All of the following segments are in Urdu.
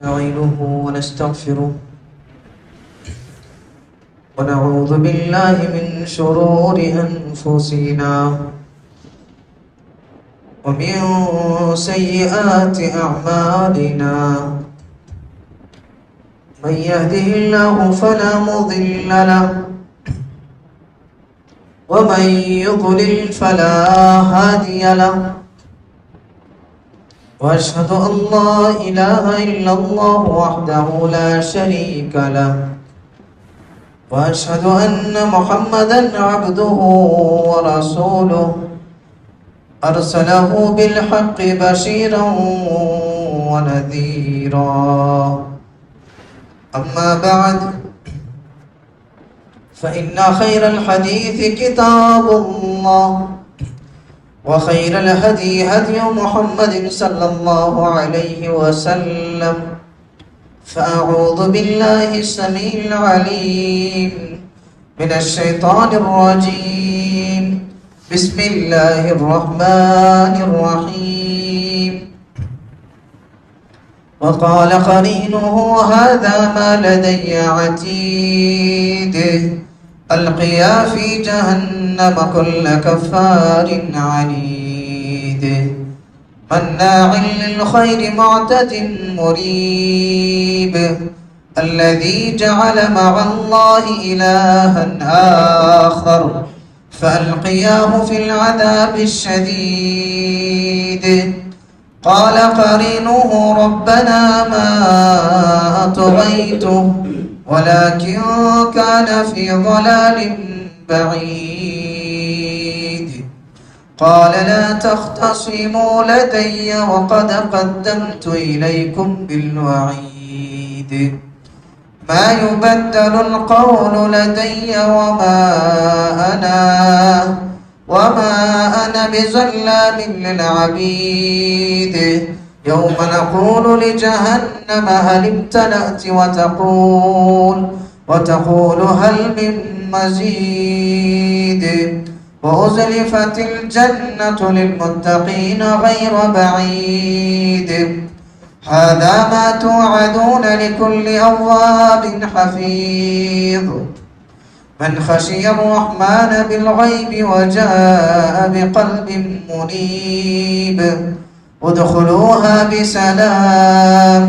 نستعينه ونستغفره ونعوذ بالله من شرور أنفسنا ومن سيئات أعمالنا. من يهده الله فلا مضل له ومن يضلل فلا هادي له. وأشهد أن لا إله إلا الله وحده لا شريك له، وأشهد أن محمدا عبده ورسوله أرسله بالحق بشيرا ونذيرا. أما بعد، فإن خير الحديث كتاب الله، وخير الهدي هدي محمد صلى الله عليه وسلم. فأعوذ بالله السميع العليم من الشيطان الرجيم. بسم الله الرحمن الرحيم. وقال قرينه هذا ما لدي عتيد. ألقيا في جهنم كل كفار عنيد مناع للخير معتد مريب. الذي جعل مع الله إلها آخر فألقياه في العذاب الشديد. قال قرينه ربنا ما أطغيته ولكن كان في ضلال بعيد. قال لا تختصموا لدي وقد قدمت إليكم بالوعيد. ما يبدل القول لدي وما أنا بظلام للعبيد. يوم نقول لجهنم هل امتلأت وتقول هل من مزيد. وأزلفت الجنة للمتقين غير بعيد. هذا ما توعدون لكل أواب حفيظ. من خشي الرحمن بالغيب وجاء بقلب منيب. ادخلوها بسلام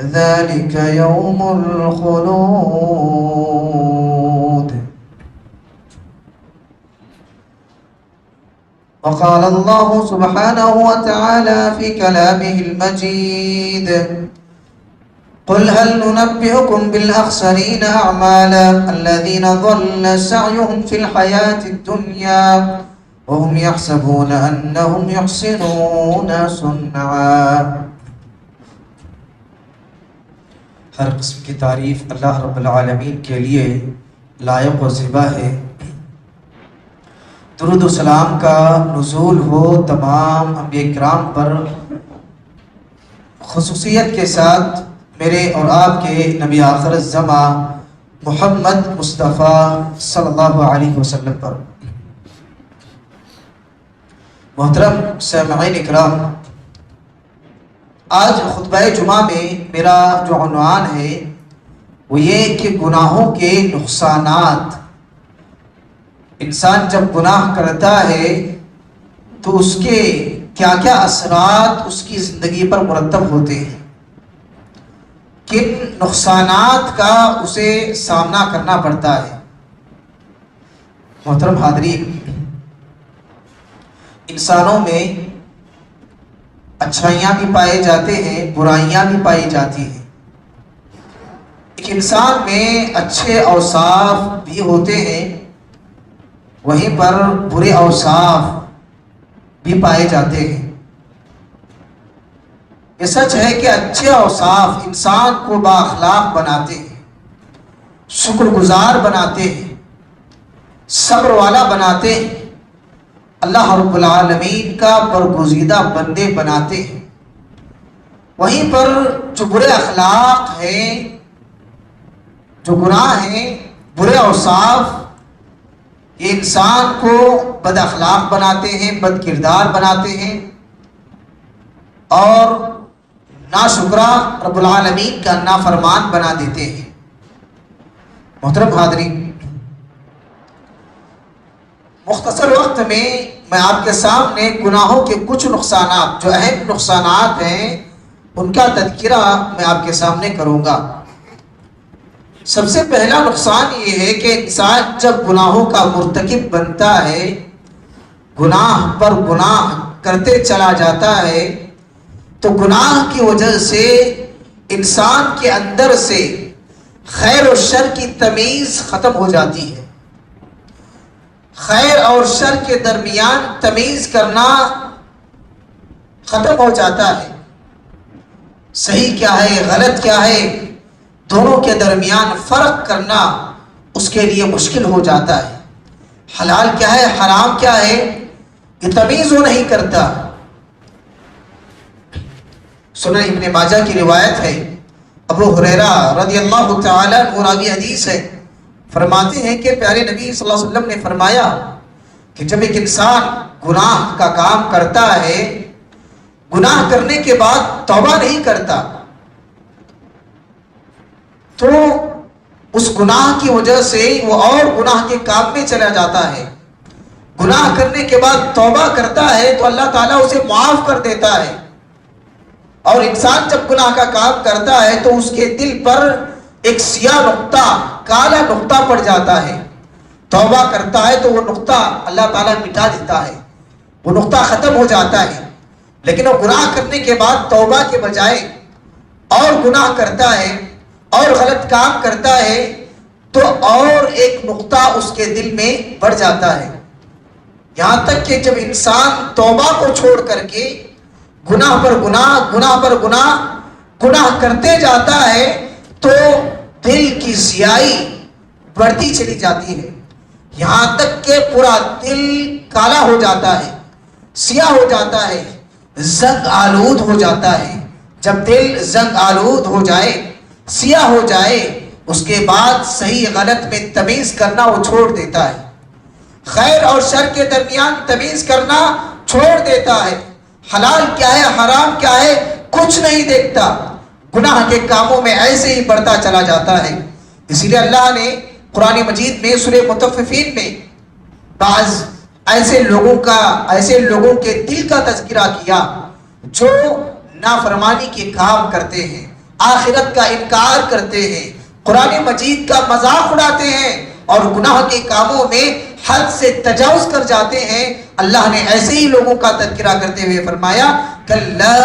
ذلك يوم الخلود. وقال الله سبحانه وتعالى في كلامه المجيد: قل هل ننبئكم بالأخسرين أعمالا الذين ضل سعيهم في الحياة الدنيا وهم يحسبون أنهم يحسنون صنعا. ہر قسم کی تعریف اللہ رب العالمین کے لیے لائق و زیبا ہے۔ درود و سلام کا نزول ہو تمام انبیاء کرام پر، خصوصیت کے ساتھ میرے اور آپ کے نبی آخر الزماں محمد مصطفیٰ صلی اللہ علیہ وسلم پر۔ محترم سامعین اکرام، آج خطبہ جمعہ میں میرا جو عنوان ہے وہ یہ کہ گناہوں کے نقصانات۔ انسان جب گناہ کرتا ہے تو اس کے کیا کیا اثرات اس کی زندگی پر مرتب ہوتے ہیں، کن نقصانات کا اسے سامنا کرنا پڑتا ہے۔ محترم حاضرین، انسانوں میں اچھائیاں بھی پائے جاتے ہیں، برائیاں بھی پائی جاتی ہیں۔ ایک انسان میں اچھے اوصاف بھی ہوتے ہیں، وہیں پر برے اوصاف بھی پائے جاتے ہیں۔ یہ سچ ہے کہ اچھے اوصاف انسان کو بااخلاق بناتے ہیں، شکر گزار بناتے ہیں، صبر والا بناتے ہیں، اللہ رب العالمین کا برگزیدہ بندے بناتے ہیں۔ وہیں پر جو برے اخلاق ہیں، جو گناہ ہیں، برے اوصاف، یہ انسان کو بد اخلاق بناتے ہیں، بد کردار بناتے ہیں، اور ناشکرا رب العالمین کا نافرمان بنا دیتے ہیں۔ محترم حاضرین، مختصر وقت میں آپ کے سامنے گناہوں کے کچھ نقصانات، جو اہم نقصانات ہیں، ان کا تذکرہ میں آپ کے سامنے کروں گا۔ سب سے پہلا نقصان یہ ہے کہ انسان جب گناہوں کا مرتکب بنتا ہے، گناہ پر گناہ کرتے چلا جاتا ہے، تو گناہ کی وجہ سے انسان کے اندر سے خیر اور شر کی تمیز ختم ہو جاتی ہے۔ خیر اور شر کے درمیان تمیز کرنا ختم ہو جاتا ہے۔ صحیح کیا ہے، غلط کیا ہے، دونوں کے درمیان فرق کرنا اس کے لیے مشکل ہو جاتا ہے۔ حلال کیا ہے، حرام کیا ہے، یہ تمیز وہ نہیں کرتا۔ سنن ابن ماجہ کی روایت ہے، ابو ہریرہ رضی اللہ تعالی عنہ راوی حدیث ہے، فرماتے ہیں کہ پیارے نبی صلی اللہ علیہ وسلم نے فرمایا کہ جب ایک انسان گناہ کا کام کرتا ہے، گناہ کرنے کے بعد توبہ نہیں کرتا، تو اس گناہ کی وجہ سے وہ اور گناہ کے کام میں چلا جاتا ہے۔ گناہ کرنے کے بعد توبہ کرتا ہے تو اللہ تعالیٰ اسے معاف کر دیتا ہے، اور انسان جب گناہ کا کام کرتا ہے تو اس کے دل پر ایک سیاہ نقطہ، کالا نقطہ پڑ جاتا ہے۔ توبہ کرتا ہے تو وہ نقطہ اللہ تعالیٰ مٹا دیتا ہے، وہ نقطہ ختم ہو جاتا ہے۔ لیکن وہ گناہ کرنے کے بعد توبہ کے بجائے اور گناہ کرتا ہے اور غلط کام کرتا ہے تو اور ایک نقطہ اس کے دل میں بڑھ جاتا ہے، یہاں تک کہ جب انسان توبہ کو چھوڑ کر کے گناہ پر گناہ کرتے جاتا ہے تو دل کی سیاہی بڑھتی چلی جاتی ہے، یہاں تک کہ پورا دل کالا ہو جاتا ہے، سیاہ ہو جاتا ہے، زنگ آلود ہو جاتا ہے۔ جب دل زنگ آلود ہو جائے، سیاہ ہو جائے، اس کے بعد صحیح غلط میں تمیز کرنا وہ چھوڑ دیتا ہے، خیر اور شر کے درمیان تمیز کرنا چھوڑ دیتا ہے، حلال کیا ہے، حرام کیا ہے، کچھ نہیں دیکھتا، گناہ کے کاموں میں ایسے ہی بڑھتا چلا جاتا ہے۔ اسی لیے اللہ نے قرآن مجید میں سورہ مطففین میں بعض ایسے لوگوں کے دل کا تذکرہ کیا جو نافرمانی کے کام کرتے ہیں، آخرت کا انکار کرتے ہیں، قرآن مجید کا مذاق اڑاتے ہیں اور گناہ کے کاموں میں حد سے تجاوز کر جاتے ہیں۔ اللہ نے ایسے ہی لوگوں کا تذکرہ کرتے ہوئے فرمایا کلا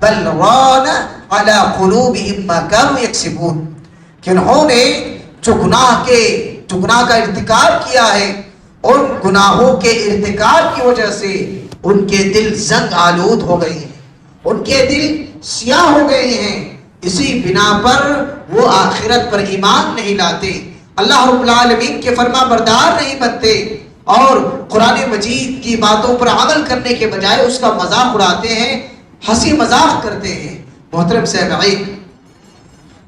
بل ران علی قلوبہم ما کانوا یکسبون، کہ انہوں نے جو گناہ کا ارتکاب کیا ہے، ان گناہوں کے ارتکاب کی وجہ سے ان کے دل زنگ آلود ہو گئے ہیں، ان کے دل سیاہ ہو گئے ہیں، اسی بنا پر وہ آخرت پر ایمان نہیں لاتے، اللہ رب العالمین کے فرما بردار نہیں بنتے، اور قرآن مجید کی باتوں پر عمل کرنے کے بجائے اس کا مذاق اڑاتے ہیں، ہنسی مذاق کرتے ہیں۔ محترم سامعین،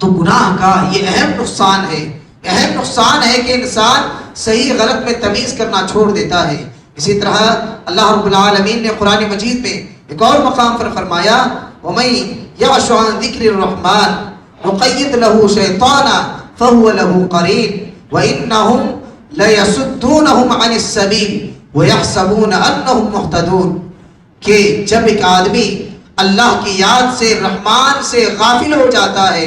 تو گناہ کا یہ اہم نقصان ہے کہ انسان صحیح غلط میں تمیز کرنا چھوڑ دیتا ہے۔ اسی طرح اللہ رب العالمین نے قرآن مجید میں ایک اور مقام پر فرمایا وَمَن يَعْشُ عَن ذِكْرِ الرَّحْمَنِ نُقَيِّضْ لَهُ شَيْطَانًا فَهُوَ لَهُ قَرِينٌ وَإِنَّهُمْ لَيَصُدُّونَهُمْ عَنِ السَّبِيلِ وَيَحْسَبُونَ أَنَّهُمْ مُهْتَدُونَ، کہ جب ایک آدمی اللہ کی یاد سے، رحمان سے غافل ہو جاتا ہے،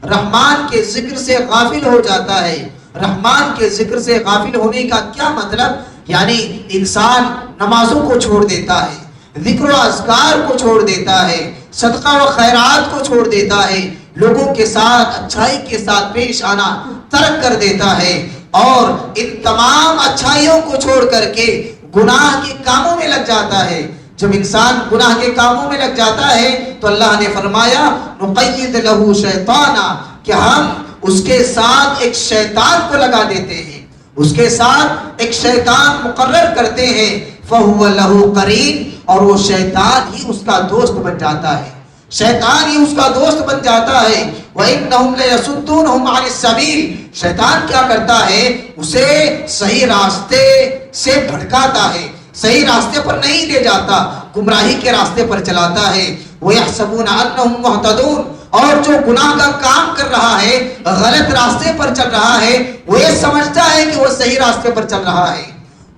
رحمان کے ذکر سے غافل ہو جاتا ہے۔ رحمان کے ذکر سے غافل ہونے کا کیا مطلب؟ یعنی انسان نمازوں کو چھوڑ دیتا ہے، ذکر و اذکار کو چھوڑ دیتا ہے، صدقہ و خیرات کو چھوڑ دیتا ہے، لوگوں کے ساتھ اچھائی کے ساتھ پیش آنا ترک کر دیتا ہے، اور ان تمام اچھائیوں کو چھوڑ کر کے گناہ کے کاموں میں لگ جاتا ہے۔ جب انسان گناہ کے کاموں میں لگ جاتا ہے تو اللہ نے فرمایا نقید لہو شیطانا، کہ ہم اس کے ساتھ ایک شیطان کو لگا دیتے ہیں، اس کے ساتھ ایک شیطان مقرر کرتے ہیں، فہو لہو قرین، اور وہ شیطان ہی اس کا دوست بن جاتا ہے، شیطان ہی اس کا دوست بن جاتا ہے۔ وَإِنَّهُمْ لَيَصُدُّونَهُمْ عَنِ السَّبِيلِ، شیطان کیا کرتا ہے؟ اسے صحیح راستے سے بھٹکاتا ہے، صحیح راستے پر نہیں لے جاتا، گمراہی کے راستے پر چلاتا ہے۔ وَيَحْسَبُونَ أَنَّهُمْ مُهْتَدُونَ، اور جو گناہ کا کام کر رہا ہے، غلط راستے پر چل رہا ہے، وہ یہ سمجھتا ہے کہ وہ صحیح راستے پر چل رہا ہے۔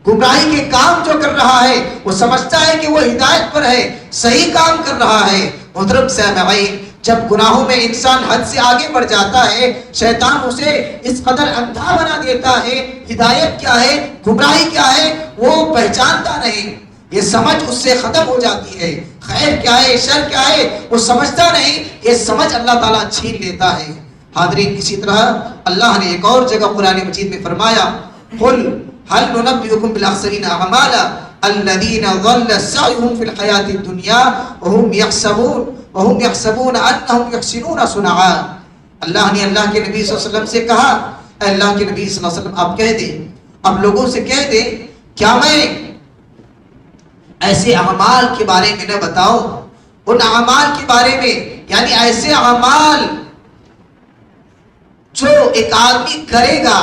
گمراہی کے کام جو کر رہا ہے وہ سمجھتا ہے کہ وہ ہدایت پر ہے، صحیح کام کر رہا ہے۔ محترم سامعین، جب گناہوں میں انسان حد سے آگے بڑھ جاتا ہے، شیطان اسے اس قدر اندھا بنا دیتا ہے، ہدایت کیا ہے، گمراہی کیا ہے وہ پہچانتا نہیں، یہ سمجھ اس سے ختم ہو جاتی ہے، خیر کیا ہے شر کیا ہے وہ سمجھتا نہیں، یہ سمجھ اللہ تعالیٰ چھین لیتا ہے۔ حاضرین، اسی طرح اللہ نے ایک اور جگہ قرآن مجید میں فرمایا، قل هل ننبئكم بالاخسرین اعمالا الذین ضل سعیهم فی الحیاۃ الدنیا وهم یحسبون انهم یحسنون صنعا۔ اللہ نے اللہ کے نبی صلی اللہ علیہ وسلم سے کہا، اے اللہ کے نبی صلی اللہ علیہ وسلم آپ کہہ دیں، اب لوگوں سے کہہ دیں، کیا میں ایسے اعمال کے بارے میں نہ بتاؤں، ان اعمال کے بارے میں، یعنی ایسے اعمال جو ایک آدمی کرے گا،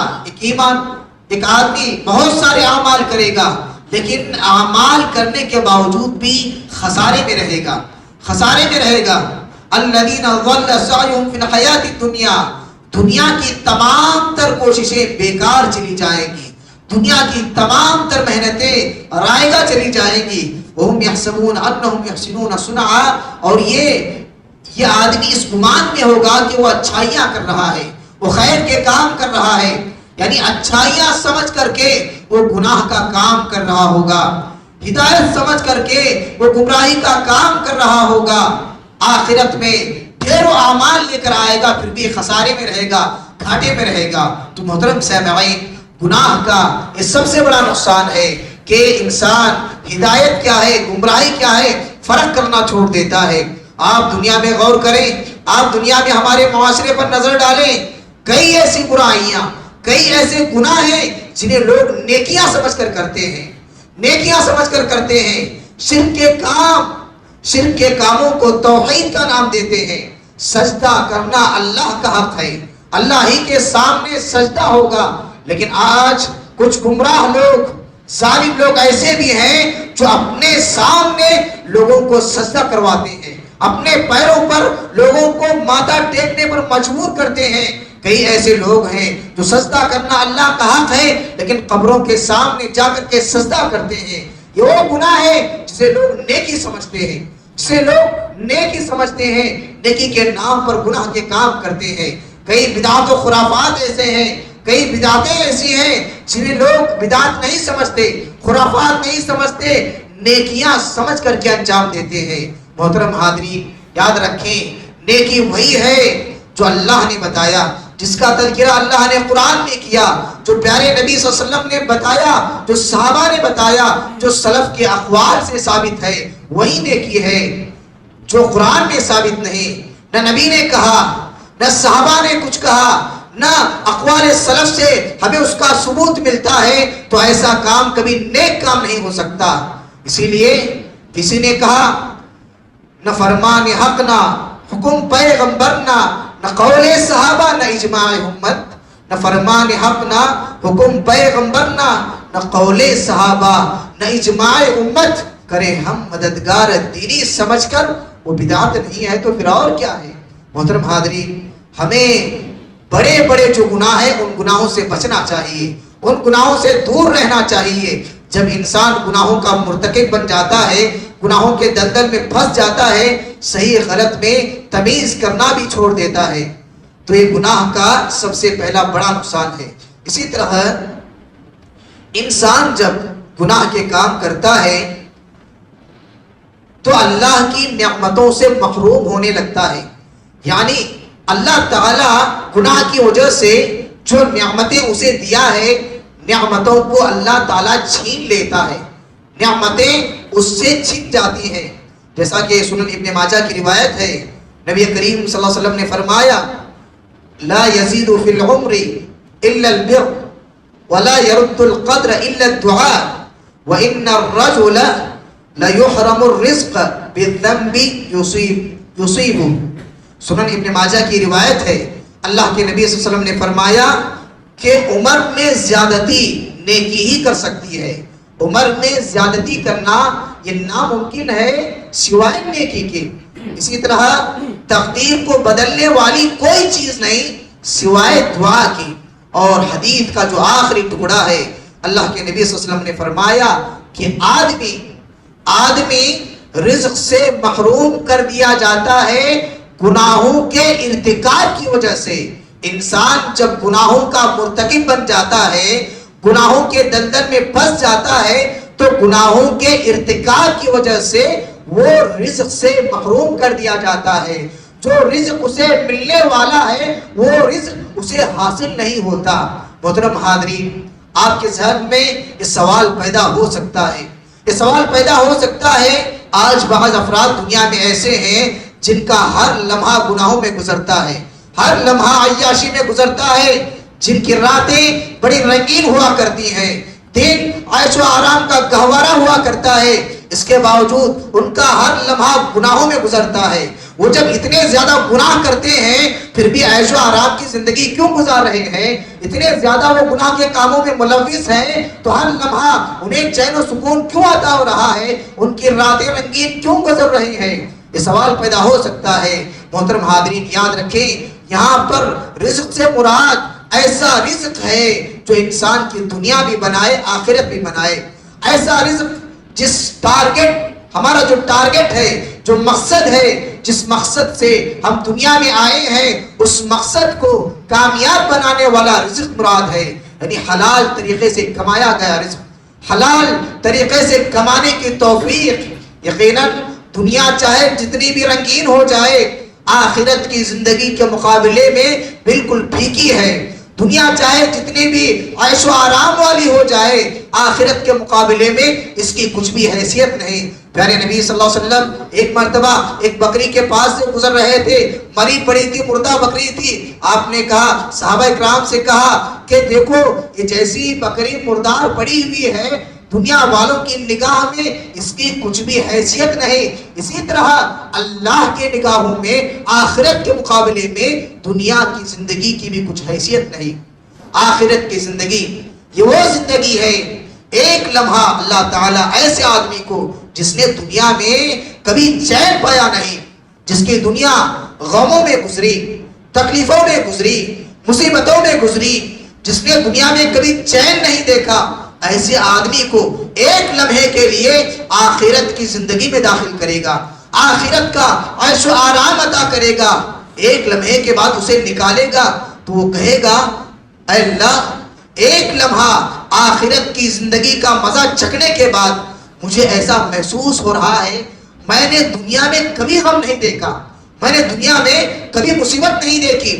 ایک آدمی بہت سارے اعمال کرے گا لیکن اعمال کرنے کے باوجود بھی خسارے میں رہے گا۔ الذین ضل سعیهم فی الحیاۃ الدنیا، دنیا کی تمام تر کوششیں بیکار چلی جائیں گی، دنیا کی تمام تر محنتیں رائگاں چلی جائیں گی۔ وهم یحسبون انهم یحسنون صنعا، اور یہ آدمی اس گمان میں ہوگا کہ وہ اچھائیاں کر رہا ہے، وہ خیر کے کام کر رہا ہے، یعنی اچھائیاں سمجھ کر کے وہ گناہ کا کام کر رہا ہوگا، ہدایت سمجھ کر کے وہ گمراہی کا کام کر رہا ہوگا۔ آخرت میں ڈھیروں اعمال لے کر آئے گا، پھر بھی خسارے میں رہے گا، گھاٹے میں رہے گا۔ تو محترم سامعین، گناہ کا یہ سب سے بڑا نقصان ہے کہ انسان ہدایت کیا ہے، گمراہی کیا ہے، فرق کرنا چھوڑ دیتا ہے۔ آپ دنیا میں غور کریں، آپ دنیا میں ہمارے معاشرے پر نظر ڈالیں، کئی ایسی برائیاں، کئی ایسے گناہ ہیں جنہیں لوگ نیکیاں سمجھ کر کرتے ہیں، شرک کے کاموں کو توحید کا نام دیتے ہیں۔ سجدہ کرنا اللہ کا حق ہے، اللہ ہی کے سامنے سجدہ ہوگا، لیکن آج کچھ گمراہ لوگ، ظالم لوگ ایسے بھی ہیں جو اپنے سامنے لوگوں کو سجدہ کرواتے ہیں، اپنے پیروں پر لوگوں کو ماتھا ٹیکنے پر مجبور کرتے ہیں۔ کئی ایسے لوگ ہیں جو سجدہ کرنا اللہ کا حق ہے لیکن قبروں کے سامنے جا کر کے سجدہ کرتے ہیں۔ یہ وہ گناہ ہے جسے لوگ نیکی سمجھتے ہیں، نیکی کے نام پر گناہ کے کام کرتے ہیں۔ کئی بدعات و خرافات ایسے ہیں، کئی بدعتیں ایسی ہیں جنہیں لوگ بدعت نہیں سمجھتے، خرافات نہیں سمجھتے، نیکیاں سمجھ کر کے انجام دیتے ہیں۔ محترم حاضرین، یاد رکھیں، نیکی وہی ہے جو اللہ نے بتایا، جس کا تذکرہ اللہ نے قرآن میں کیا، جو پیارے نبی صلی اللہ علیہ وسلم نے بتایا، جو صحابہ نے بتایا، جو سلف کے اقوال سے ثابت ہے، وہی نیکی ہے۔ جو قرآن میں ثابت نہیں، نہ نبی نے کہا، نہ صحابہ نے کچھ کہا، نہ اقوال سلف سے ہمیں اس کا ثبوت ملتا ہے، تو ایسا کام کبھی نیک کام نہیں ہو سکتا۔ اسی لیے کسی نے کہا، نہ فرمان حق نہ حکم پیغمبر نہ قول صحابہ نہ اجماع امت، نہ فرمان حق نہ حکم پیغمبر نہ قول صحابہ نہ اجماع امت، کرے ہم مددگار دینی سمجھ کر، وہ بدعت نہیں ہے تو پھر اور کیا ہے۔ محترم حاضرین، ہمیں بڑے بڑے جو گناہ ہیں ان گناہوں سے بچنا چاہیے، ان گناہوں سے دور رہنا چاہیے۔ جب انسان گناہوں کا مرتکب بن جاتا ہے، گناہوں کے دلدل میں پھنس جاتا ہے، صحیح غلط میں تمیز کرنا بھی چھوڑ دیتا ہے، تو یہ گناہ کا سب سے پہلا بڑا نقصان ہے۔ اسی طرح انسان جب گناہ کے کام کرتا ہے تو اللہ کی نعمتوں سے محروم ہونے لگتا ہے، یعنی اللہ تعالیٰ گناہ کی وجہ سے جو نعمتیں اسے دیا ہے، نعمتوں کو اللہ تعالیٰ چھین لیتا ہے، نعمتیں اس سے چھن جاتی ہیں۔ جیسا کہ سنن ابن ماجہ کی روایت ہے، نبی کریم صلی اللہ علیہ وسلم نے فرمایا، لا يزيد في العمر الا البر ولا يرد القدر الا الدعاء وان الرجل ليحرم الرزق بالذنب يصيبه۔ سنن ابن ماجہ کی روایت ہے، اللہ کے نبی صلی اللہ علیہ وسلم نے فرمایا کہ عمر میں زیادتی نیکی ہی کر سکتی ہے، عمر میں زیادتی کرنا یہ ناممکن ہے سوائے نیکی کے۔ اسی طرح تقدیر کو بدلنے والی کوئی چیز نہیں سوائے دعا کی. اور حدیث کا جو آخری ٹکڑا ہے، اللہ کے نبی صلی اللہ علیہ وسلم نے فرمایا کہ آدمی رزق سے محروم کر دیا جاتا ہے گناہوں کے ارتکاب کی وجہ سے. انسان جب گناہوں کا مرتکب بن جاتا ہے، گناہوں کے دلدل میں پھنس جاتا ہے، تو گناہوں کے ارتکاب کی وجہ سے وہ رزق سے محروم کر دیا جاتا ہے. جو رزق اسے ملنے والا ہے وہ رزق اسے حاصل نہیں ہوتا. محترم حاضرین، آپ کے ذہن میں یہ سوال پیدا ہو سکتا ہے، آج بعض افراد دنیا میں ایسے ہیں جن کا ہر لمحہ گناہوں میں گزرتا ہے، ہر لمحہ عیاشی میں گزرتا ہے، جن کی راتیں بڑی رنگین ہوا کرتی ہیں، دن عیش و آرام کا گہوارہ ہوا کرتا ہے، اس کے باوجود ان کا ہر لمحہ گناہوں میں گزرتا ہے. وہ جب اتنے زیادہ گناہ کرتے ہیں پھر بھی عیش و آرام کی زندگی کیوں گزار رہے ہیں؟ اتنے زیادہ وہ گناہ کے کاموں میں ملوث ہیں تو ہر لمحہ انہیں چین و سکون کیوں عطا ہو رہا ہے؟ ان کی راتیں رنگین کیوں گزر رہی ہیں؟ یہ سوال پیدا ہو سکتا ہے. محترم حاضرین، یاد رکھیں، یہاں پر رزق سے مراد ایسا رزق ہے جو انسان کی دنیا بھی بنائے، آخرت بھی بنائے. ایسا رزق جس ہمارا جو ٹارگٹ ہے، جو مقصد ہے، جس مقصد سے ہم دنیا میں آئے ہیں، اس مقصد کو کامیاب بنانے والا رزق مراد ہے. یعنی حلال طریقے سے کمایا گیا رزق، حلال طریقے سے کمانے کی توفیق. یقیناً دنیا چاہے جتنی بھی رنگین ہو جائے، آخرت کی زندگی کے مقابلے میں بالکل پھیکی ہے. دنیا چاہے جتنی بھی عیش و آرام والی ہو جائے، آخرت کے مقابلے میں اس کی کچھ بھی حیثیت نہیں. پیارے نبی صلی اللہ علیہ وسلم ایک مرتبہ ایک بکری کے پاس سے گزر رہے تھے، مری پڑی تھی، مردہ بکری تھی. آپ نے کہا، صحابہ اکرام سے کہا کہ دیکھو یہ جیسی بکری مردار پڑی ہوئی ہے، دنیا والوں کی نگاہ میں اس کی کچھ بھی حیثیت نہیں، اسی طرح اللہ کے نگاہوں میں آخرت کے مقابلے میں دنیا کی زندگی کی بھی کچھ حیثیت نہیں. آخرت کی زندگی یہ وہ زندگی ہے، ایک لمحہ اللہ تعالیٰ ایسے آدمی کو جس نے دنیا میں کبھی چین پایا نہیں، جس کی دنیا غموں میں گزری، تکلیفوں میں گزری، مصیبتوں میں گزری، جس نے دنیا میں کبھی چین نہیں دیکھا، ایسے آدمی کو ایک لمحے کے لیے آخرت کی زندگی میں داخل کرے گا، آخرت کا عیش و آرام عطا کرے گا. ایک لمحے کے بعد اسے نکالے گا تو وہ کہے گا، اے اللہ، ایک لمحہ آخرت کی زندگی کا مزہ چکھنے کے بعد مجھے ایسا محسوس ہو رہا ہے میں نے دنیا میں کبھی غم نہیں دیکھا، میں نے دنیا میں کبھی مصیبت نہیں دیکھی،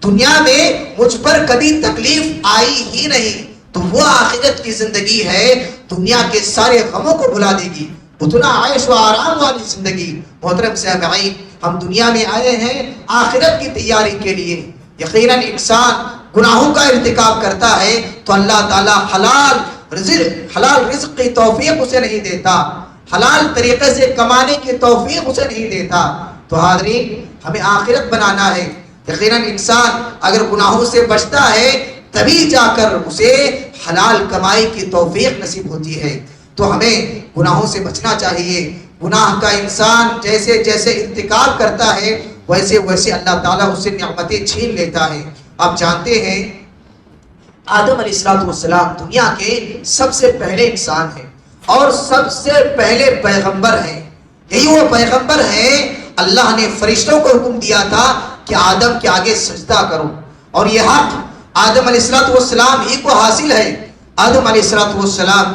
دنیا میں مجھ پر کبھی تکلیف آئی ہی نہیں. تو وہ آخرت کی زندگی ہے، دنیا کے سارے غموں کو بھلا دے گی، اتنا عیش و آرام والی زندگی. محترم سامعین، ہم دنیا میں آئے ہیں آخرت کی تیاری کے لیے. یقیناً انسان گناہوں کا ارتکاب کرتا ہے تو اللہ تعالیٰ حلال رزق کی توفیق اسے نہیں دیتا، حلال طریقے سے کمانے کی توفیق اسے نہیں دیتا. تو حاضرین، ہمیں آخرت بنانا ہے. یقیناً انسان اگر گناہوں سے بچتا ہے تبھی جا کر اسے حلال کمائی کی توفیق نصیب ہوتی ہے. تو ہمیں گناہوں سے بچنا چاہیے. گناہ کا انسان جیسے جیسے ارتکاب کرتا ہے ویسے ویسے اللہ تعالیٰ اسے نعمتیں چھین لیتا ہے. آپ جانتے ہیں آدم علیہ السلام دنیا کے سب سے پہلے انسان ہیں اور سب سے پہلے پیغمبر ہیں. یہی وہ پیغمبر ہیں، اللہ نے فرشتوں کو حکم دیا تھا کہ آدم کے آگے سجدہ کرو، اور یہ حق آدم علیہ السلام ہی کو حاصل ہے. آدم علیہ السلام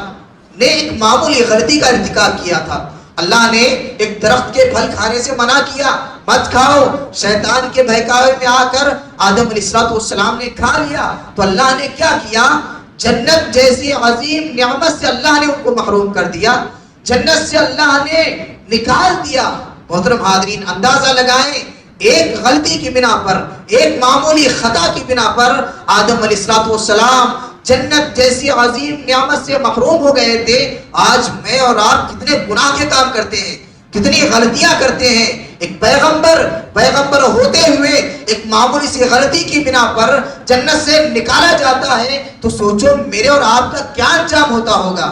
نے ایک معمولی غلطی کا ارتکاب کیا تھا. اللہ نے ایک درخت کے پھل کھانے سے منع کیا، مت کھاؤ. شیطان کے بہکاوے میں آ کر آدم علیہ السلام نے کھا لیا. تو اللہ نے کیا کیا؟ جنت جیسی عظیم نعمت سے اللہ نے ان کو محروم کر دیا، جنت سے اللہ نے نکال دیا. محترم حاضرین، اندازہ لگائیں، ایک غلطی کی بنا پر، ایک معمولی خطا کی بنا پر آدم علیہ السلام جنت جیسی عظیم نعمت سے محروم ہو گئے تھے. آج میں اور آپ کتنے گناہ کے کام کرتے ہیں، کتنی غلطیاں کرتے ہیں. ایک پیغمبر ہوتے ہوئے ایک معمولی سی غلطی کی بنا پر جنت سے نکالا جاتا ہے تو سوچو میرے اور آپ کا کیا انجام ہوتا ہوگا.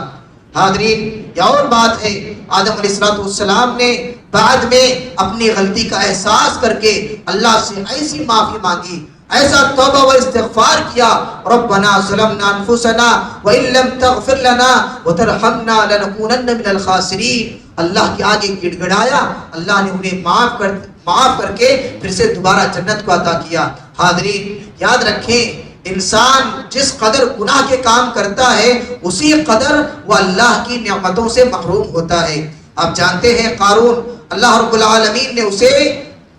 حاضرین، یہ اور بات ہے، آدم علیہ السلام نے بعد میں اپنی غلطی کا احساس کر کے اللہ سے ایسی معافی مانگی، ایسا توبہ و استغفار کیا، ربنا ظلمنا انفسنا وان لم تغفر لنا وترحمنا لنكونن من الخاسرین، اللہ کے آگے گڑ گڑایا، اللہ نے انہیں معاف کر کے پھر سے دوبارہ جنت کو عطا کیا۔ حاضرین یاد رکھیں، انسان جس قدر گناہ کے کام کرتا ہے اسی قدر وہ اللہ کی نعمتوں سے محروم ہوتا ہے۔ آپ جانتے ہیں قارون، اللہ رب العالمین نے اسے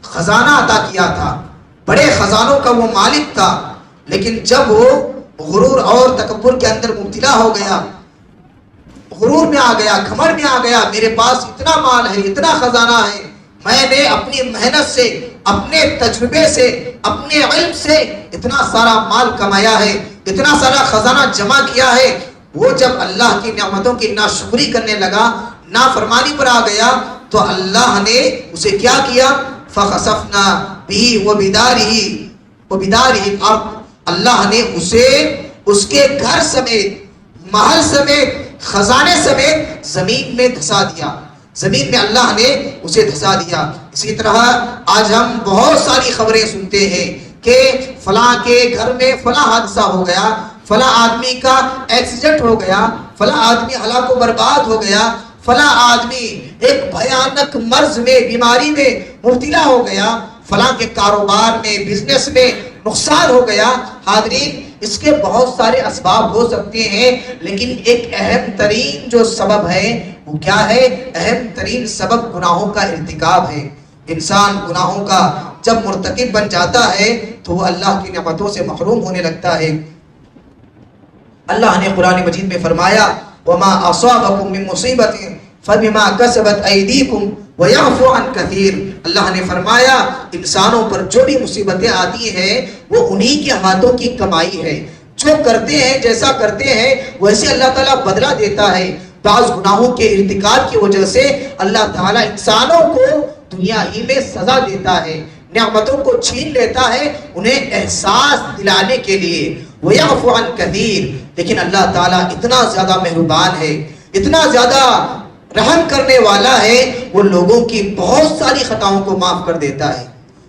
خزانہ عطا کیا تھا، بڑے خزانوں کا وہ مالک تھا، لیکن جب وہ غرور اور تکبر کے اندر مبتلا ہو گیا، غرور میں آ گیا، گھمنڈ میں آ گیا، میرے پاس اتنا مال ہے، اتنا خزانہ ہے، میں نے اپنی محنت سے، اپنے تجربے سے، اپنے علم سے اتنا سارا مال کمایا ہے، اتنا سارا خزانہ جمع کیا ہے۔ وہ جب اللہ کی نعمتوں کی ناشکری کرنے لگا، نافرمانی پر آ گیا، تو اللہ نے اسے کیا کیا؟ فخسفنا به وبداره الارض، اللہ نے اسے اس کے گھر سمیت، محل سمیت، خزانے سمیت زمین میں دھسا دیا، زمین میں اللہ نے اسے دھسا دیا۔ اسی طرح آج ہم بہت ساری خبریں سنتے ہیں کہ فلاں کے گھر میں فلاں حادثہ ہو گیا، فلاں آدمی کا ایکسیڈنٹ ہو گیا، فلاں آدمی ہلاک و برباد ہو گیا، فلاں آدمی ایک بھیانک مرض میں، بیماری میں مبتلا ہو گیا، فلاں کے کاروبار میں، بزنس میں نقصان ہو گیا۔ حاضرین اس کے بہت سارے اسباب ہو سکتے ہیں، لیکن ایک اہم ترین جو سبب ہے وہ کیا ہے؟ اہم ترین سبب گناہوں کا ارتکاب ہے۔ انسان گناہوں کا جب مرتکب بن جاتا ہے تو وہ اللہ کی نعمتوں سے محروم ہونے لگتا ہے۔ اللہ نے قرآن مجید میں فرمایا وَمَا أَصَابَكُم مِّن مُّصِيبَةٍ فَبِمَا كَسَبَتْ أَيْدِيكُمْ وَيَعْفُو عَن كَثِيرٍ، اللہ نے فرمایا انسانوں پر جو بھی مصیبتیں آتی ہیں وہ انہی کے ہاتھوں کی کمائی ہے، جو کرتے ہیں، جیسا کرتے ہیں ویسے اللہ تعالیٰ بدلہ دیتا ہے۔ بعض گناہوں کے ارتکاب کی وجہ سے اللہ تعالیٰ انسانوں کو دنیا ہی میں سزا دیتا ہے، نعمتوں کو چھین لیتا ہے انہیں احساس دلانے کے لیے۔ وَيَعْفُو عَن كَثِيرٍ، لیکن اللہ تعالیٰ اتنا زیادہ مہربان ہے، اتنا زیادہ رحم کرنے والا ہے، وہ لوگوں کی بہت ساری خطاؤں کو معاف کر دیتا ہے۔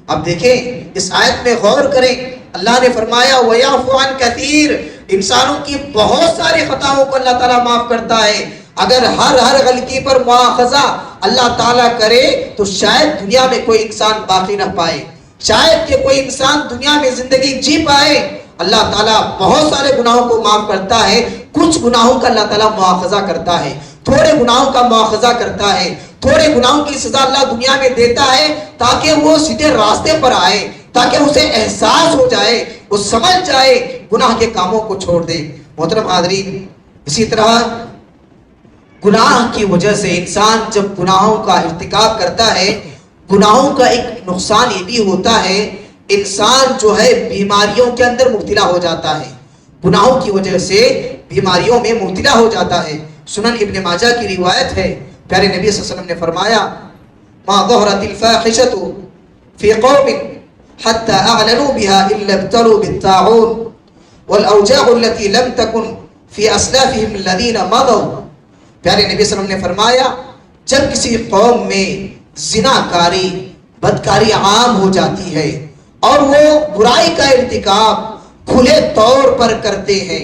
اب دیکھیں اس آیت میں غور کریں، اللہ نے فرمایا وَيَعْفُو عَن كَثِيرٍ، انسانوں کی بہت ساری خطاؤں کو اللہ تعالیٰ معاف کرتا ہے۔ اگر ہر غلطی پر مواخذہ اللہ تعالیٰ کرے تو شاید دنیا میں کوئی انسان باقی نہ پائے، شاید کہ کوئی انسان دنیا میں زندگی جی پائے۔ اللہ تعالیٰ بہت سارے گناہوں کو معاف کرتا ہے، کچھ گناہوں کا اللہ تعالیٰ مواخذہ کرتا ہے، تھوڑے گناہوں کا مواخذہ کرتا ہے، تھوڑے گناہوں کی سزا اللہ دنیا میں دیتا ہے تاکہ وہ سیدھے راستے پر آئے، تاکہ اسے احساس ہو جائے، وہ سمجھ جائے، گناہ کے کاموں کو چھوڑ دے۔ محترم حاضرین، اسی طرح گناہ کی وجہ سے انسان جب گناہوں کا ارتکاب کرتا ہے، گناہوں کا ایک نقصان یہ بھی ہوتا ہے، انسان جو ہے بیماریوں کے اندر مبتلا ہو جاتا ہے، گناہوں کی وجہ سے بیماریوں میں مبتلا ہو جاتا ہے۔ سنن ابن ماجہ کی روایت ہے، پیارے نبی صلی اللہ علیہ وسلم نے فرمایا ما ظهرت الفاحشة في قوم حتى اعلنوا بها الا ابتلوا بالطاعون والاوجاع التي لم تكن في اسلافهم الذين مضوا۔ پیارے نبی صلی اللہ علیہ وسلم نے فرمایا جب کسی قوم میں زنا کاری، بدکاری عام ہو جاتی ہے اور وہ برائی کا ارتکاب کھلے طور پر کرتے ہیں،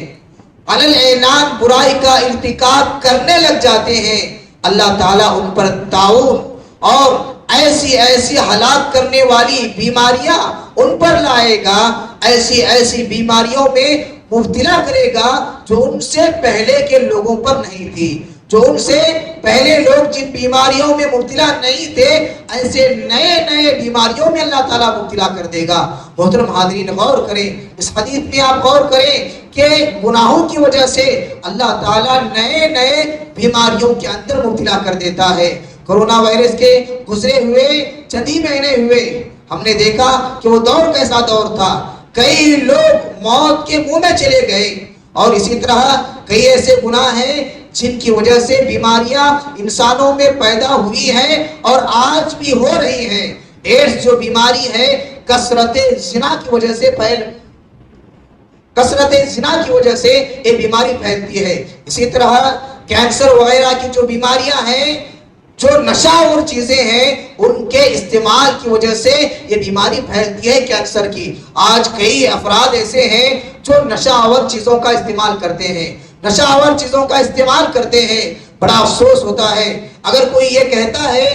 علل اعلان برائی کا ارتکاب کرنے لگ جاتے ہیں، اللہ تعالیٰ ان پر طاعون اور ایسی ہلاک کرنے والی بیماریاں ان پر لائے گا، ایسی بیماریوں میں مبتلا کرے گا جو ان سے پہلے کے لوگوں پر نہیں تھی، جو ان سے پہلے لوگ جن بیماریوں میں مبتلا نہیں تھے ایسے نئے بیماریوں میں اللہ تعالیٰ مبتلا کر دے گا۔ محترم حاضرین غور کریں، اس حدیث میں آپ غور کریں کہ گناہوں کی وجہ سے اللہ تعالیٰ نئے بیماریوں کے اندر مبتلا کر دیتا ہے۔ کورونا وائرس کے گزرے ہوئے چند ہی مہینے ہوئے، ہم نے دیکھا کہ وہ دور کیسا دور تھا، کئی لوگ موت کے منہ میں چلے گئے، اور اسی طرح کئی ایسے گناہ ہیں جن کی وجہ سے بیماریاں انسانوں میں پیدا ہوئی ہیں اور آج بھی ہو رہی ہیں۔ ایڈز جو بیماری ہے کثرت زنا کی وجہ سے یہ بیماری پھیلتی ہے۔ اسی طرح کینسر وغیرہ کی جو بیماریاں ہیں جو نشہ چیزیں ہیں ان کے استعمال کی وجہ سے یہ بیماری پھیلتی ہے کینسر کی۔ آج کئی افراد ایسے ہیں جو نشہ آور چیزوں کا استعمال کرتے ہیں، نشہ آور چیزوں کا استعمال کرتے ہیں۔ بڑا افسوس ہوتا ہے اگر کوئی یہ کہتا ہے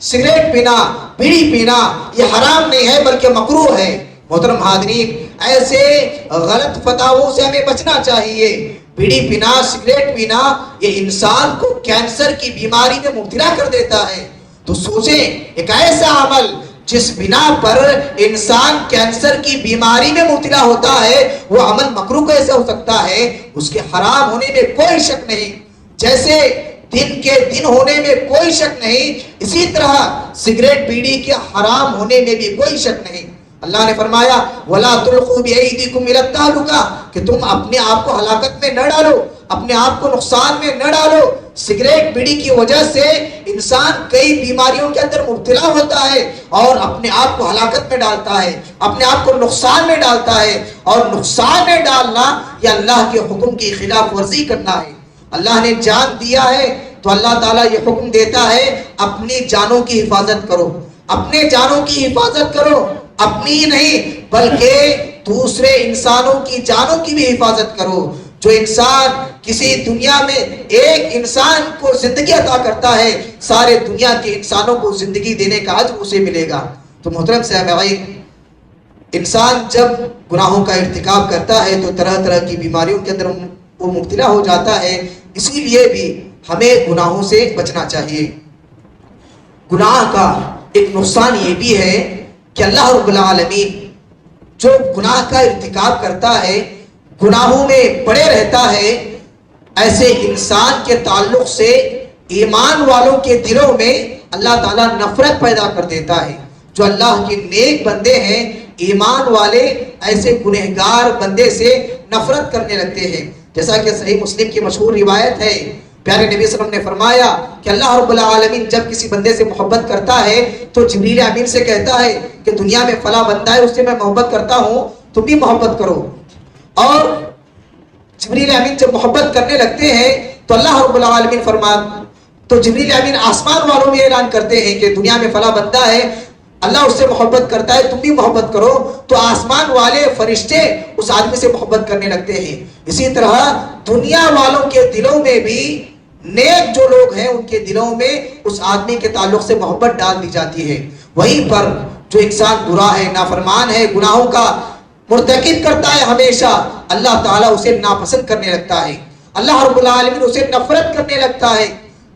سگریٹ پینا، بیڑی پینا یہ حرام نہیں ہے بلکہ مکروہ ہے۔ محترم حاضرین، ایسے غلط فتاووں سے ہمیں بچنا چاہیے۔ بیڑی پینا، سگریٹ پینا یہ انسان کو کینسر کی بیماری میں مبتلا کر دیتا ہے۔ تو سوچیں، ایک ایسا عمل جس بنا پر انسان کینسر کی بیماری میں مبتلا ہوتا ہے، وہ عمل مکروہ کیسے ہو سکتا ہے؟ اس کے حرام ہونے میں کوئی شک نہیں، جیسے دن کے دن ہونے میں کوئی شک نہیں، اسی طرح سگریٹ بیڑی کے حرام ہونے میں بھی کوئی شک نہیں۔ اللہ نے فرمایا وَلَا تُلْقُوا بِأَيْدِيكُمْ إِلَى التَّهْلُكَةِ کہ تم اپنے آپ کو ہلاکت میں نہ ڈالو، اپنے آپ کو نقصان میں نہ ڈالو۔ سگریٹ بیڑی کی وجہ سے انسان کئی بیماریوں کے اندر مبتلا ہوتا ہے اور اپنے آپ کو ہلاکت میں ڈالتا ہے، اپنے آپ کو نقصان میں ڈالتا ہے، اور نقصان میں ڈالنا یہ اللہ کے حکم کی خلاف ورزی کرنا ہے۔ اللہ نے جان دیا ہے تو اللہ تعالیٰ یہ حکم دیتا ہے اپنی جانوں کی حفاظت کرو، اپنے جانوں کی حفاظت کرو، اپنی ہی نہیں بلکہ دوسرے انسانوں کی جانوں کی بھی حفاظت کرو۔ جو انسان کسی دنیا میں ایک انسان کو زندگی عطا کرتا ہے، سارے دنیا کے انسانوں کو زندگی دینے کا اجر اسے ملے گا۔ تو محترم صاحب، انسان جب گناہوں کا ارتکاب کرتا ہے تو طرح طرح کی بیماریوں کے اندر وہ مبتلا ہو جاتا ہے، اسی لیے بھی ہمیں گناہوں سے بچنا چاہیے۔ گناہ کا ایک نقصان یہ بھی ہے کہ اللہ رب العالمین جو گناہ کا ارتکاب کرتا ہے، گناہوں میں پڑے رہتا ہے، ایسے انسان کے تعلق سے ایمان والوں کے دلوں میں اللہ تعالیٰ نفرت پیدا کر دیتا ہے۔ جو اللہ کے نیک بندے ہیں، ایمان والے ایسے گنہگار بندے سے نفرت کرنے لگتے ہیں، جیسا کہ صحیح مسلم کی مشہور روایت ہے۔ پیارے نبی صلی اللہ علیہ وسلم نے فرمایا کہ اللہ رب العالمین جب کسی بندے سے محبت کرتا ہے تو جبریل امین سے کہتا ہے کہ دنیا میں فلاں بندہ ہے، اس سے میں محبت کرتا ہوں، تم بھی محبت کرو۔ اور جبریل امین جب محبت کرنے لگتے ہیں تو اللہ رب العالمین تو جبریل امین آسمان والوں میں اعلان کرتے ہیں کہ دنیا میں فلاں بندہ ہے، اللہ اس سے محبت کرتا ہے، تم بھی محبت کرو۔ تو آسمان والے فرشتے اس آدمی سے محبت کرنے لگتے ہیں۔ اسی طرح دنیا والوں کے دلوں میں بھی نیک جو لوگ ہیں ان کے دلوں میں اس آدمی کے تعلق سے محبت ڈال دی جاتی ہے۔ وہیں پر جو انسان برا ہے، نافرمان ہے، گناہوں کا مرتکب کرتا ہے، ہمیشہ اللہ تعالیٰ اسے ناپسند کرنے لگتا ہے، اللہ رب العالمین اسے نفرت کرنے لگتا ہے۔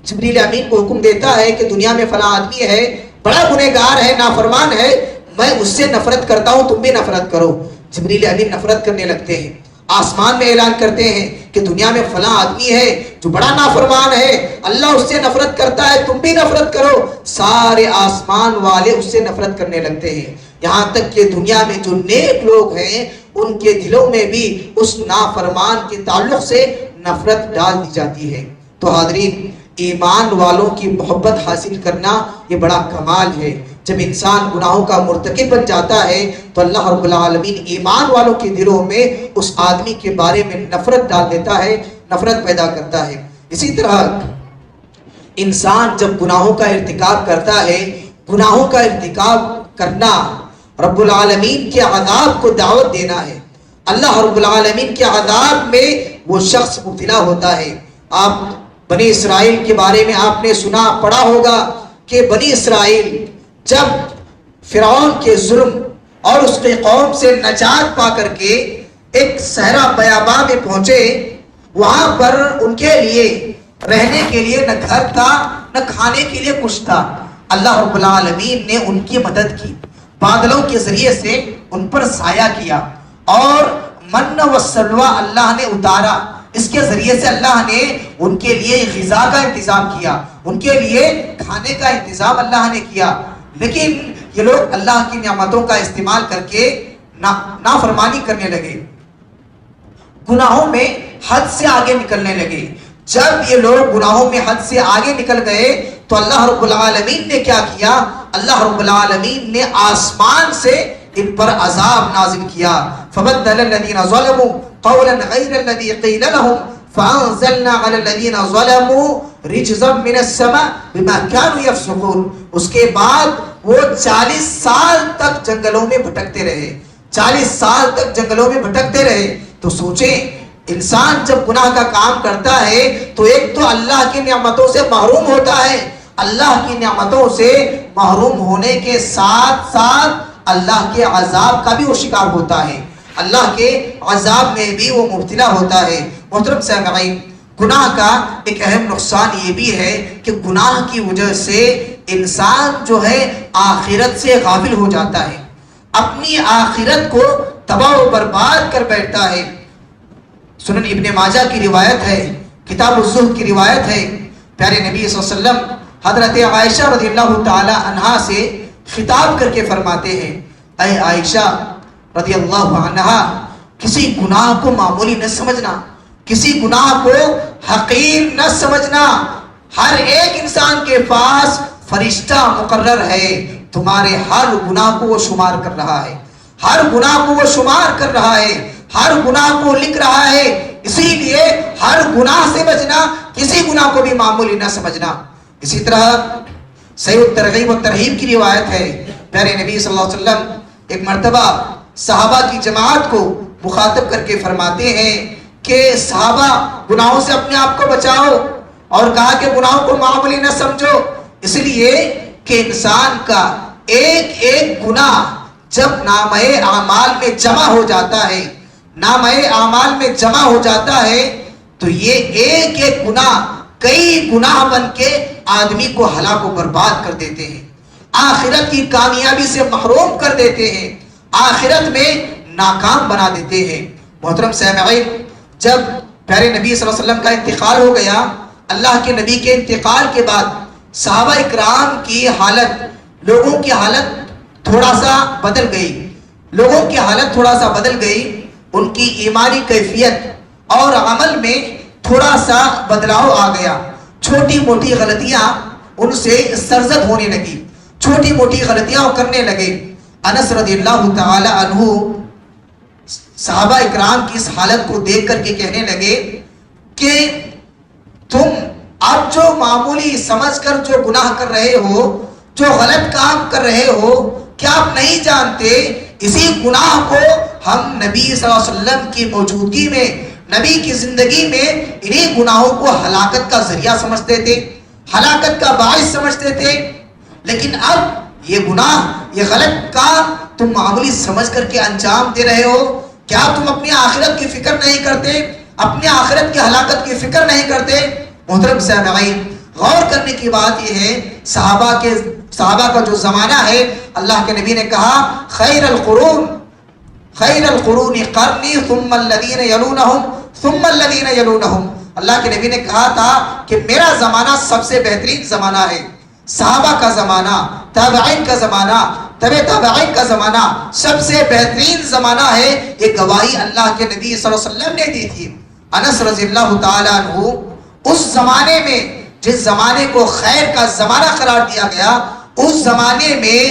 جبریل امین کو حکم دیتا ہے کہ دنیا میں فلاں آدمی ہے، بڑا گنہگار ہے، نافرمان ہے، میں اس سے نفرت کرتا ہوں، تم بھی نفرت کرو۔ جبریل امین نفرت کرنے لگتے ہیں، آسمان میں اعلان کرتے ہیں کہ دنیا میں فلاں آدمی ہے جو بڑا نافرمان ہے، اللہ اس سے نفرت کرتا ہے، تم بھی نفرت کرو۔ سارے آسمان والے اس سے نفرت کرنے لگتے ہیں، یہاں تک کہ دنیا میں جو نیک لوگ ہیں ان کے دلوں میں بھی اس نافرمان کے تعلق سے نفرت ڈال دی جاتی ہے۔ تو حاضرین، ایمان والوں کی محبت حاصل کرنا یہ بڑا کمال ہے۔ جب انسان گناہوں کا مرتکب بن جاتا ہے تو اللہ رب العالمین ایمان والوں کے دلوں میں اس آدمی کے بارے میں نفرت ڈال دیتا ہے، نفرت پیدا کرتا ہے۔ اسی طرح انسان جب گناہوں کا ارتکاب کرتا ہے، گناہوں کا ارتکاب کرنا رب العالمین کے عذاب کو دعوت دینا ہے۔ اللہ رب العالمین کے عذاب میں وہ شخص مبتلا ہوتا ہے۔ آپ بنی اسرائیل کے بارے میں آپ نے سنا پڑھا ہوگا کہ بنی اسرائیل جب فرعون کے ظلم اور اس کے قوم سے نجات پا کر کے ایک صحرا بیاباں میں پہنچے، وہاں پر ان کے لیے رہنے کے لیے نہ گھر تھا نہ کھانے کے لیے کچھ تھا۔ اللہ رب العالمین نے ان کی مدد کی، بادلوں کے ذریعے سے ان پر سایہ کیا اور من و سلوہ اللہ نے اتارا۔ اس کے ذریعے سے اللہ نے ان کے لیے غذا کا انتظام کیا، ان کے لیے کھانے کا انتظام اللہ نے کیا۔ لیکن یہ لوگ اللہ کی نعمتوں کا استعمال کر کے نافرمانی کرنے لگے، گناہوں میں حد سے آگے نکلنے لگے۔ جب یہ لوگ گناہوں میں حد سے آگے نکل گئے تو اللہ رب العالمین نے کیا کیا؟ اللہ رب العالمین نے آسمان سے ان پر عذاب نازل کیا۔ فبدل الذين ظلموا قولا غير الذي قيل لهم فانزلنا على الذين ظلموا رجزا من السماء بما كانوا يفسقون. اس کے بعد وہ 40 سال تک جنگلوں میں بھٹکتے رہے. 40 سال تک جنگلوں میں بھٹکتے رہے. تو سوچیں انسان جب گناہ کا کام کرتا ہے تو ایک تو اللہ کی نعمتوں سے محروم ہوتا ہے. اللہ کی نعمتوں سے محروم ہونے کے ساتھ ساتھ اللہ کے عذاب کا بھی وہ شکار ہوتا ہے. اللہ کے عذاب میں بھی وہ مبتلا ہوتا ہے. محترم سامعین، گناہ کا ایک اہم نقصان یہ بھی ہے کہ گناہ کی وجہ سے انسان جو ہے آخرت سے غافل ہو جاتا ہے، اپنی آخرت کو تباہ و برباد کر بیٹھتا ہے. سنن ابن ماجہ کی روایت ہے، کتاب الزہد کی روایت ہے، پیارے نبی صلی اللہ علیہ وسلم حضرت عائشہ رضی اللہ تعالی عنہا سے خطاب کر کے فرماتے ہیں، اے عائشہ رضی اللہ عنہا، کسی گناہ کو معمولی نہ سمجھنا، کسی گناہ کو حقیر نہ سمجھنا. ہر ایک انسان کے پاس فرشتہ مقرر ہے، تمہارے ہر گناہ کو وہ شمار کر رہا ہے، ہر گناہ کو وہ شمار کر رہا ہے، ہر گناہ کو لکھ رہا ہے. اسی لیے ہر گناہ سے بچنا، کسی گناہ کو بھی معمولی نہ سمجھنا. اسی طرح صحیح الترغیب و ترہیب کی روایت ہے، پیارے نبی صلی اللہ علیہ وسلم ایک مرتبہ صحابہ کی جماعت کو مخاطب کر کے فرماتے ہیں کہ صحابہ گناہوں سے اپنے آپ کو بچاؤ، اور کہا کہ گناہوں کو معمولی نہ سمجھو، اس لیے کہ انسان کا ایک ایک گناہ جب نامہ اعمال میں جمع ہو جاتا ہے، نامہ اعمال میں جمع ہو جاتا ہے تو یہ ایک ایک گناہ کئی گناہ بن کے آدمی کو ہلاک و برباد کر دیتے ہیں، آخرت کی کامیابی سے محروم کر دیتے ہیں، آخرت میں ناکام بنا دیتے ہیں. محترم سامعین، جب پیارے نبی صلی اللہ علیہ وسلم کا انتقال ہو گیا، اللہ کے نبی کے انتقال کے بعد صحابہ اکرام کی حالت، لوگوں کی حالت تھوڑا سا بدل گئی، لوگوں کی حالت تھوڑا سا بدل گئی. ان کی ایمانی کیفیت اور عمل میں تھوڑا سا بدلاؤ آ گیا. چھوٹی موٹی غلطیاں ان سے سرزد ہونے لگی، چھوٹی موٹی غلطیاں وہ کرنے لگے. انس رضی اللہ تعالی عنہ صحابہ اکرام کی اس حالت کو دیکھ کر کے کہنے لگے کہ تم اب جو معمولی سمجھ کر جو گناہ کر رہے ہو، جو غلط کام کر رہے ہو، کیا آپ نہیں جانتے اسی گناہ کو ہم نبی صلی اللہ علیہ وسلم کی موجودگی میں، نبی کی زندگی میں انہیں گناہوں کو ہلاکت کا ذریعہ سمجھتے تھے، ہلاکت کا باعث سمجھتے تھے. لیکن اب یہ گناہ، یہ غلط کام تم معمولی سمجھ کر کے انجام دے رہے ہو. کیا تم اپنی آخرت کی فکر نہیں کرتے، اپنی آخرت کی ہلاکت کی فکر نہیں کرتے؟ محترم سامعین، غور کرنے کی بات یہ ہے، صحابہ کا جو زمانہ ہے، اللہ کے نبی نے کہا خیر القرون قرنی ثم الذین یلونہم ثم الذین یلونہم. اللہ کے نبی نے کہا تھا کہ میرا زمانہ سب سے بہترین زمانہ ہے، صحابہ کا زمانہ، تابعین کا زمانہ، تبع تابعین کا زمانہ سب سے بہترین زمانہ ہے. یہ گواہی اللہ کے نبی صلی اللہ علیہ وسلم نے دی تھی. انس رضی اللہ تعالیٰ عنہ اس زمانے میں، جس زمانے کو خیر کا زمانہ قرار دیا گیا، اس زمانے میں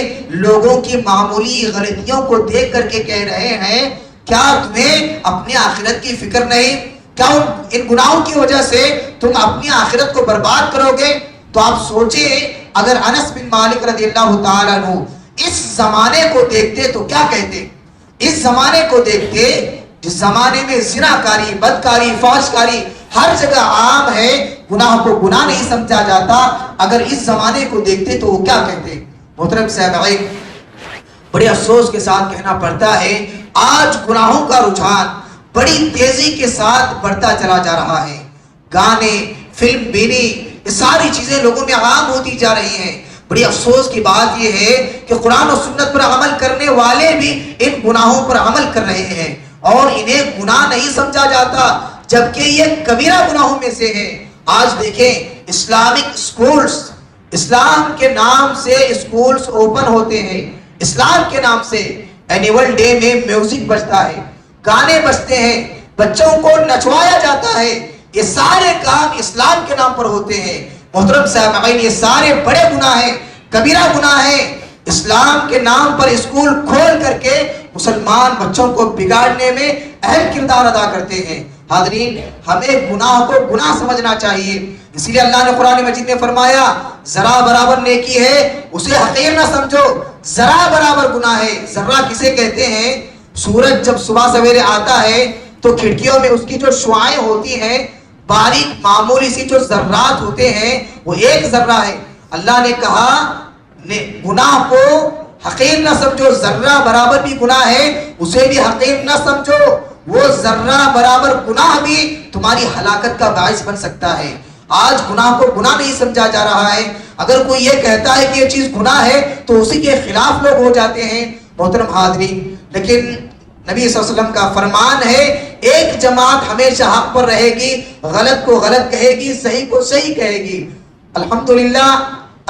لوگوں کی معمولی غلطیوں کو دیکھ کر کے کہہ رہے ہیں کیا تمہیں اپنی آخرت کی فکر نہیں؟ کیا ان گناہوں کی وجہ سے تم اپنی آخرت کو برباد کرو گے؟ تو آپ سوچیں اگر انس بن مالک رضی اللہ تعالیٰ عنہ اس زمانے کو دیکھتے تو کیا کہتے؟ اس زمانے کو دیکھتے جس زمانے میں زناکاری، بدکاری، فحشکاری ہر جگہ عام ہے، گناہ کو گناہ نہیں سمجھا جاتا، اگر اس زمانے کو دیکھتے تو وہ کیا کہتے؟ محترم سامعین، بڑے افسوس کے ساتھ کہنا پڑتا ہے آج گناہوں کا رجحان بڑی تیزی کے ساتھ بڑھتا چلا جا رہا ہے. گانے، فلم بینی، یہ ساری چیزیں لوگوں میں عام ہوتی جا رہی ہیں. بڑی افسوس کی بات یہ ہے کہ قرآن و سنت پر عمل کرنے والے بھی ان گناہوں پر عمل کر رہے ہیں اور انہیں گناہ نہیں سمجھا جاتا، جبکہ یہ کبیرہ گناہوں میں سے ہے. آج دیکھیں اسلامک سکولز، اسلام کے نام سے سکولز اوپن ہوتے ہیں، اسلام کے نام سے اینیول ڈے میں میوزک بجتا ہے، گانے بجتے ہیں، بچوں کو نچوایا جاتا ہے. یہ سارے کام اسلام کے نام پر ہوتے ہیں. محترم سامعین، یہ سارے بڑے گناہ ہیں، کبیرہ گناہ ہیں. اسلام کے نام پر اسکول کھول کر کے مسلمان بچوں کو بگاڑنے میں اہم کردار ادا کرتے ہیں. حاضرین ہمیں گناہ کو گناہ سمجھنا چاہیے، اسی لیے اللہ نے قرآن مجید میں فرمایا ذرا برابر نیکی ہے اسے حقیر نہ سمجھو، ذرا برابر گناہ ہے۔ ذرہ کسے کہتے ہیں؟ سورج جب صبح سویرے آتا ہے تو کھڑکیوں میں اس کی جو شعاعیں ہوتی ہیں، باریک معمولی سی جو ذرات ہوتے ہیں، وہ ایک ذرہ ہے۔ اللہ نے کہا گناہ کو حقیر نہ سمجھو، ذرہ برابر بھی گناہ ہے اسے بھی حقیر نہ سمجھو، وہ ذرہ برابر گناہ بھی تمہاری ہلاکت کا باعث بن سکتا ہے۔ آج گناہ کو گناہ نہیں سمجھا جا رہا ہے، اگر کوئی یہ کہتا ہے کہ یہ چیز گناہ ہے تو اسی کے خلاف لوگ ہو جاتے ہیں محترم حاضرین۔ لیکن نبی صلی اللہ علیہ وسلم کا فرمان ہے ایک جماعت ہمیشہ حق پر رہے گی، غلط کو غلط کہے گی، صحیح کو صحیح کہے گی۔ الحمدللہ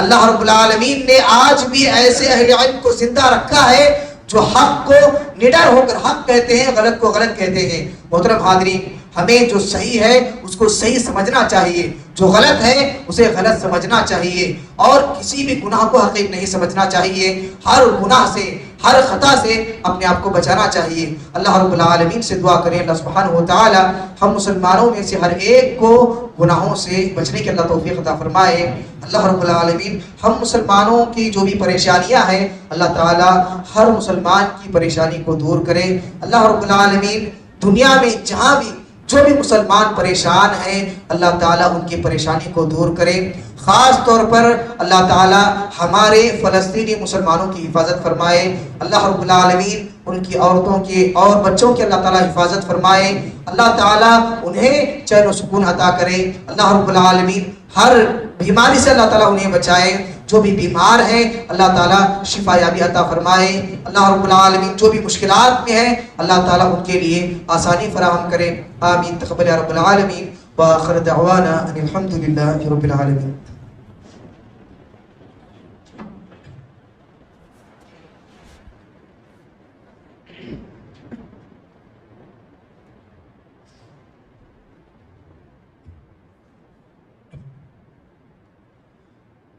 اللہ رب العالمین نے آج بھی ایسے اہل علم کو زندہ رکھا ہے جو حق کو نڈر ہو کر حق کہتے ہیں، غلط کو غلط کہتے ہیں۔ محترم حاضرین ہمیں جو صحیح ہے اس کو صحیح سمجھنا چاہیے، جو غلط ہے اسے غلط سمجھنا چاہیے، اور کسی بھی گناہ کو حقیر نہیں سمجھنا چاہیے۔ ہر گناہ سے، ہر خطا سے اپنے آپ کو بچانا چاہیے۔ اللہ رب العالمین سے دعا کریں اللہ سبحانہ و تعالی ہم مسلمانوں میں سے ہر ایک کو گناہوں سے بچنے کی اللہ توفیق عطا فرمائے۔ اللہ رب العالمین ہم مسلمانوں کی جو بھی پریشانیاں ہیں اللہ تعالی ہر مسلمان کی پریشانی کو دور کرے۔ اللہ رب العالمین دنیا میں جہاں بھی جو بھی مسلمان پریشان ہیں اللہ تعالیٰ ان کی پریشانی کو دور کرے۔ خاص طور پر اللہ تعالیٰ ہمارے فلسطینی مسلمانوں کی حفاظت فرمائے۔ اللہ رب العالمین ان کی عورتوں کی اور بچوں کی اللہ تعالیٰ حفاظت فرمائے۔ اللہ تعالیٰ انہیں چین و سکون عطا کرے۔ اللہ رب العالمین ہر بیماری سے اللہ تعالیٰ انہیں بچائے۔ جو بھی بیمار ہیں اللہ تعالیٰ شفا یابی عطا فرمائے۔ اللہ رب العالمین جو بھی مشکلات میں ہیں اللہ تعالیٰ ان کے لیے آسانی فراہم کرے۔ آمین تقبل یا رب العالمین وآخر دعوانا ان الحمد للہ رب العالمین۔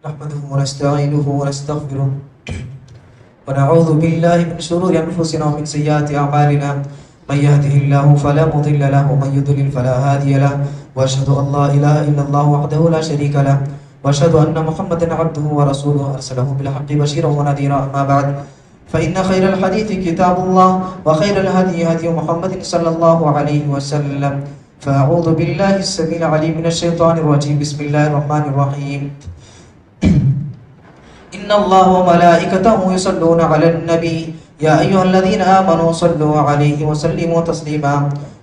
نحمده ونستعينه ونستغفره ونعوذ بالله من شرور أنفسنا ومن سيئات أعمالنا من يهده الله فلا مضل له ومن يضلل فلا هادي له وأشهد أن لا إله إلا الله وحده لا شريك له وأشهد أن محمدا عبده ورسوله أرسله بالحق بشيرا ونذيرا أما بعد فإن خير الحديث كتاب الله وخير الهدي هدي محمد صلى الله عليه وسلم فأعوذ بالله السميع العليم من الشيطان الرجيم بسم الله الرحمن الرحيم إن الله وملائكته يصلون على النبي يا أيها الذين آمنوا صلوا عليه وسلموا تسليما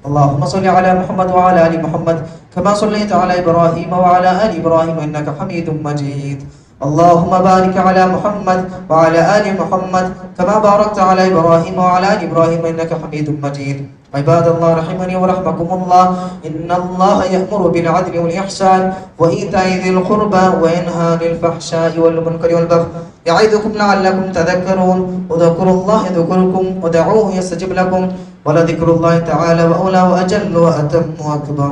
اللهم صل على محمد وعلى آل محمد كما صليت على إبراهيم وعلى آل إبراهيم إنك حميد مجيد اللهم بارك على محمد وعلى آل محمد كما باركت على إبراهيم وعلى آل إبراهيم إنك حميد مجيد عباد الله رحمني ورحمكم الله إن الله يأمر بالعدل والإحسان وإيتاء ذي القربى وينهى عن الفحشاء والمنكر والبغي يعظكم لعلكم تذكرون وذكروا الله يذكركم ودعوه يستجب لكم ولذكر الله تعالى وأولى وأجل وأتم وأكبر